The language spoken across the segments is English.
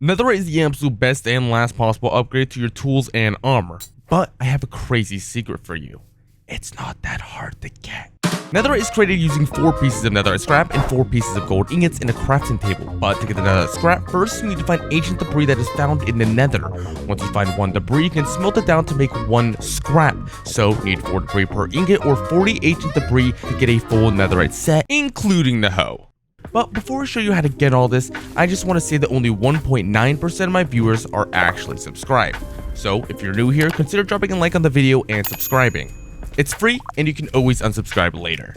Netherite is the absolute best and last possible upgrade to your tools and armor, but I have a crazy secret for you. It's not that hard to get. Netherite is created using 4 pieces of netherite scrap and 4 pieces of gold ingots in a crafting table. But to get the netherite scrap, first you need to find ancient debris that is found in the nether. Once you find 1 debris, you can smelt it down to make 1 scrap. So you need 4 debris per ingot or 40 ancient debris to get a full netherite set, including the hoe. But before I show you how to get all this, I just want to say that only 1.9% of my viewers are actually subscribed. So if you're new here, consider dropping a like on the video and subscribing. It's free, and you can always unsubscribe later.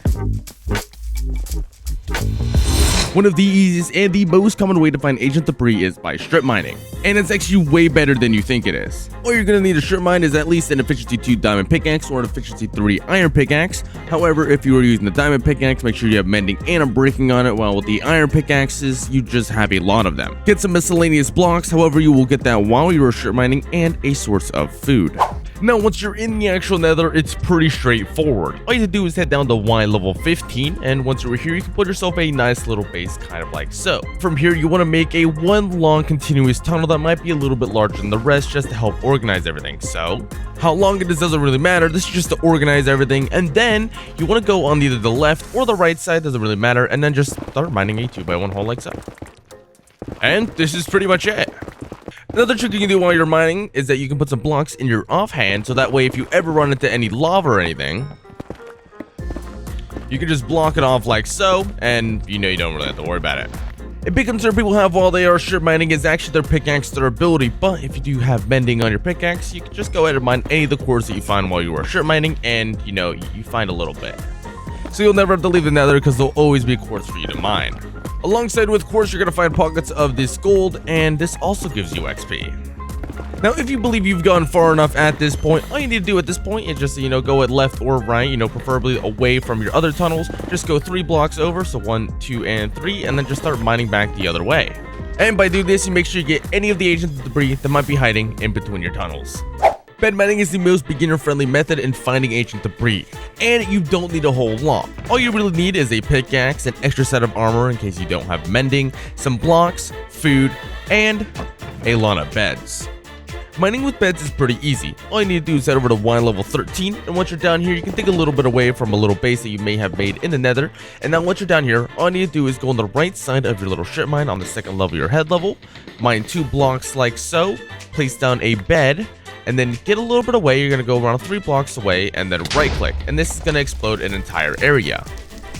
One of the easiest and the most common way to find ancient debris is by strip mining, and it's actually way better than you think it is. All you're gonna need to strip mine is at least an efficiency 2 diamond pickaxe or an efficiency 3 iron pickaxe. However, if you are using the diamond pickaxe, make sure you have mending and a breaking on it, while with the iron pickaxes, you just have a lot of them. Get some miscellaneous blocks, however you will get that while you are strip mining, and a source of food. Now, once you're in the actual nether, it's pretty straightforward. All you have to do is head down to Y level 15, and once you're here, you can put yourself a nice little base, kind of like so. From here, you want to make a 1 long continuous tunnel that might be a little bit larger than the rest, just to help organize everything. So, how long it is doesn't really matter, this is just to organize everything, and then you want to go on either the left or the right side, doesn't really matter, and then just start mining a 2x1 hole like so. And this is pretty much it. Another trick you can do while you're mining is that you can put some blocks in your offhand, so that way if you ever run into any lava or anything, you can just block it off like so, and you don't really have to worry about it. A big concern people have while they are strip mining is actually their pickaxe durability, but if you do have mending on your pickaxe, you can just go ahead and mine any of the cores that you find while you are strip mining, and you find a little bit. So you'll never have to leave the nether because there'll always be quartz for you to mine. Alongside with quartz, you're going to find pockets of this gold, and this also gives you XP. Now, if you believe you've gone far enough at this point, all you need to do at this point is just, go at left or right, preferably away from your other tunnels. Just go 3 blocks over, so 1, 2, and 3, and then just start mining back the other way. And by doing this, you make sure you get any of the ancient debris that might be hiding in between your tunnels. Bed mining is the most beginner-friendly method in finding ancient debris, and you don't need a whole lot. All you really need is a pickaxe, an extra set of armor in case you don't have mending, some blocks, food, and a lot of beds. Mining with beds is pretty easy. All you need to do is head over to Y level 13, and once you're down here, you can dig a little bit away from a little base that you may have made in the nether. And now once you're down here, all you need to do is go on the right side of your little strip mine on the 2nd level, your head level, mine 2 blocks like so, place down a bed, and then get a little bit away. You're going to go around 3 blocks away and then right click, and this is going to explode an entire area.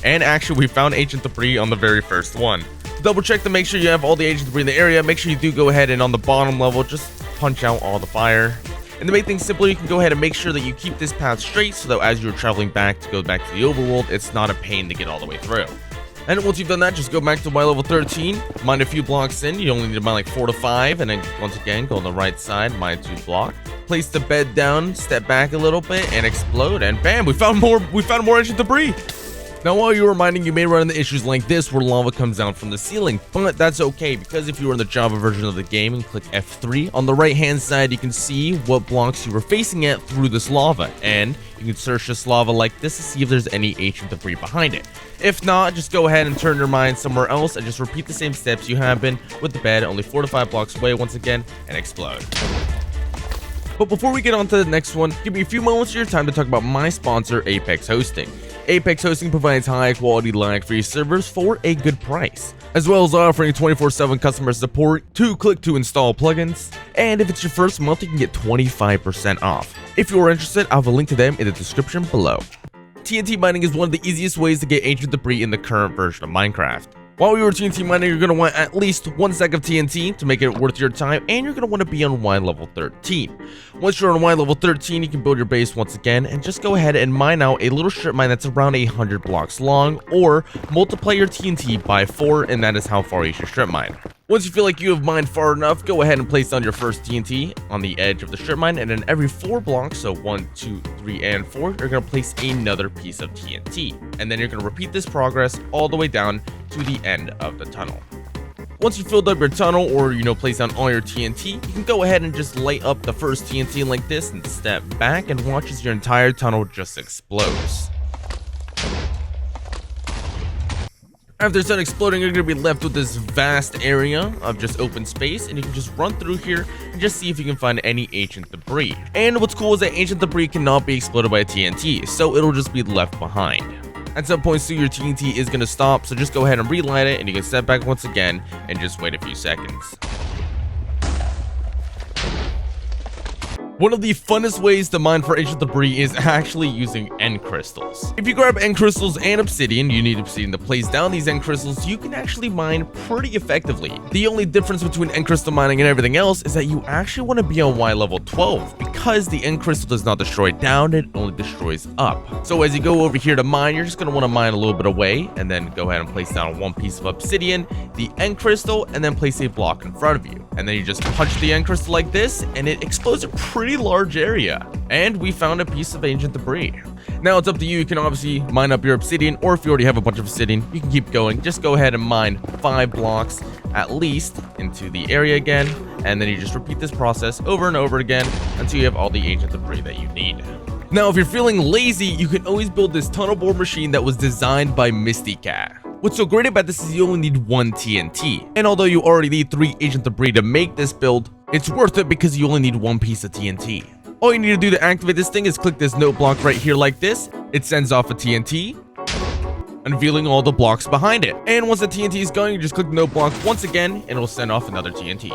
And actually, we found ancient debris on the very first one. Double check to make sure you have all the ancient debris in the area. Make sure you do go ahead and on the bottom level, just punch out all the fire. And to make things simpler, you can go ahead and make sure that you keep this path straight so that as you're traveling back to go back to the overworld, it's not a pain to get all the way through. And once you've done that, just go back to Y level 13, mine a few blocks in. You only need to mine like 4 to 5, and then once again, go on the right side, mine 2 blocks. Place the bed down, step back a little bit, and explode, and bam, we found more ancient debris. Now, while you are mining, you may run into issues like this where lava comes down from the ceiling, but that's okay because if you are in the Java version of the game and click F3, on the right hand side you can see what blocks you were facing at through this lava, and you can search this lava like this to see if there's any ancient debris behind it. If not, just go ahead and turn your mind somewhere else and just repeat the same steps you have been with the bed, only 4 to 5 blocks away once again, and explode. But before we get on to the next one, give me a few moments of your time to talk about my sponsor, Apex Hosting. Apex Hosting provides high-quality lag-free servers for a good price, as well as offering 24/7 customer support, 2-click to install plugins, and if it's your first month, you can get 25% off. If you're interested, I'll have a link to them in the description below. TNT mining is one of the easiest ways to get ancient debris in the current version of Minecraft. While you are TNT mining, you're going to want at least 1 stack of TNT to make it worth your time, and you're going to want to be on Y level 13. Once you're on Y level 13, you can build your base once again, and just go ahead and mine out a little strip mine that's around 100 blocks long, or multiply your TNT by 4, and that is how far you should strip mine. Once you feel like you have mined far enough, go ahead and place down your first TNT on the edge of the strip mine, and then every 4 blocks, so 1, 2, 3, and 4, you're going to place another piece of TNT. And then you're going to repeat this progress all the way down to the end of the tunnel. Once you filled up your tunnel or, place down all your TNT, you can go ahead and just light up the first TNT like this and step back and watch as your entire tunnel just explodes. After it's done exploding, you're going to be left with this vast area of just open space, and you can just run through here and just see if you can find any ancient debris. And what's cool is that ancient debris cannot be exploded by TNT, so it'll just be left behind. At some point soon, your TNT is going to stop, so just go ahead and relight it, and you can step back once again and just wait a few seconds. One of the funnest ways to mine for ancient debris is actually using end crystals. If you grab end crystals and obsidian, you need obsidian to place down these end crystals, you can actually mine pretty effectively. The only difference between end crystal mining and everything else is that you actually want to be on Y level 12 because the end crystal does not destroy down, it only destroys up. So as you go over here to mine, you're just going to want to mine a little bit away and then go ahead and place down one piece of obsidian, the end crystal, and then place a block in front of you. And then you just punch the end crystal like this and it explodes a pretty large area, and we found a piece of ancient debris. Now it's up to you. You can obviously mine up your obsidian, or if you already have a bunch of obsidian, you can keep going. Just go ahead and mine 5 blocks at least into the area again, and then you just repeat this process over and over again until you have all the ancient debris that you need. Now if you're feeling lazy, you can always build this tunnel bore machine that was designed by Mysti Cat. What's so great about this is you only need 1 TNT, and although you already need 3 ancient debris to make this build, it's worth it because you only need 1 piece of TNT. All you need to do to activate this thing is click this note block right here like this. It sends off a TNT, unveiling all the blocks behind it. And once the TNT is gone, you just click the note block once again, and it'll send off another TNT.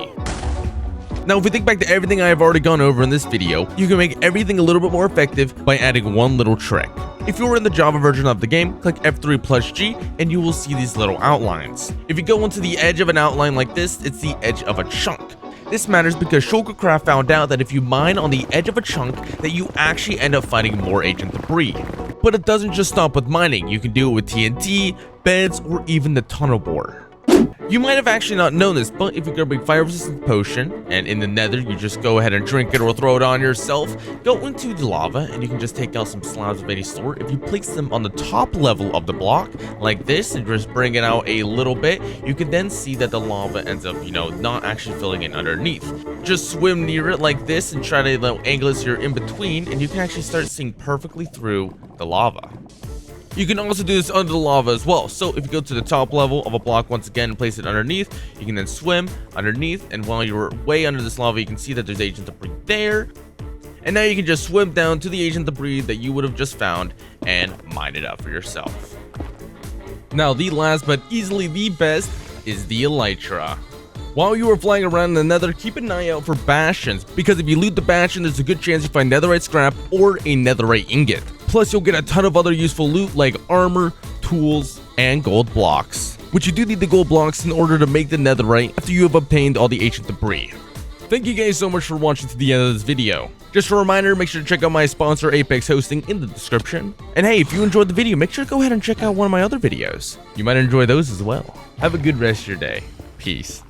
Now, if we think back to everything I have already gone over in this video, you can make everything a little bit more effective by adding one little trick. If you were in the Java version of the game, click F3 plus G and you will see these little outlines. If you go into the edge of an outline like this, it's the edge of a chunk. This matters because Shulker Craft found out that if you mine on the edge of a chunk, that you actually end up finding more ancient debris. But it doesn't just stop with mining. You can do it with TNT, beds, or even the tunnel bore. You might have actually not known this, but if you grab a fire resistant potion, and in the Nether you just go ahead and drink it or throw it on yourself, go into the lava and you can just take out some slabs of any sort. If you place them on the top level of the block, like this, and just bring it out a little bit, you can then see that the lava ends up, not actually filling in underneath. Just swim near it like this and try to angle it so you're in between, and you can actually start seeing perfectly through the lava. You can also do this under the lava as well. So if you go to the top level of a block once again and place it underneath, you can then swim underneath, and while you're way under this lava, you can see that there's ancient debris there. And now you can just swim down to the ancient debris that you would have just found and mine it out for yourself. Now the last but easily the best is the elytra. While you are flying around in the Nether, keep an eye out for bastions, because if you loot the bastion, there's a good chance you find netherite scrap or a netherite ingot. Plus, you'll get a ton of other useful loot like armor, tools, and gold blocks. Which you do need the gold blocks in order to make the netherite after you have obtained all the ancient debris. Thank you guys so much for watching to the end of this video. Just a reminder, make sure to check out my sponsor Apex Hosting in the description. And hey, if you enjoyed the video, make sure to go ahead and check out one of my other videos. You might enjoy those as well. Have a good rest of your day. Peace.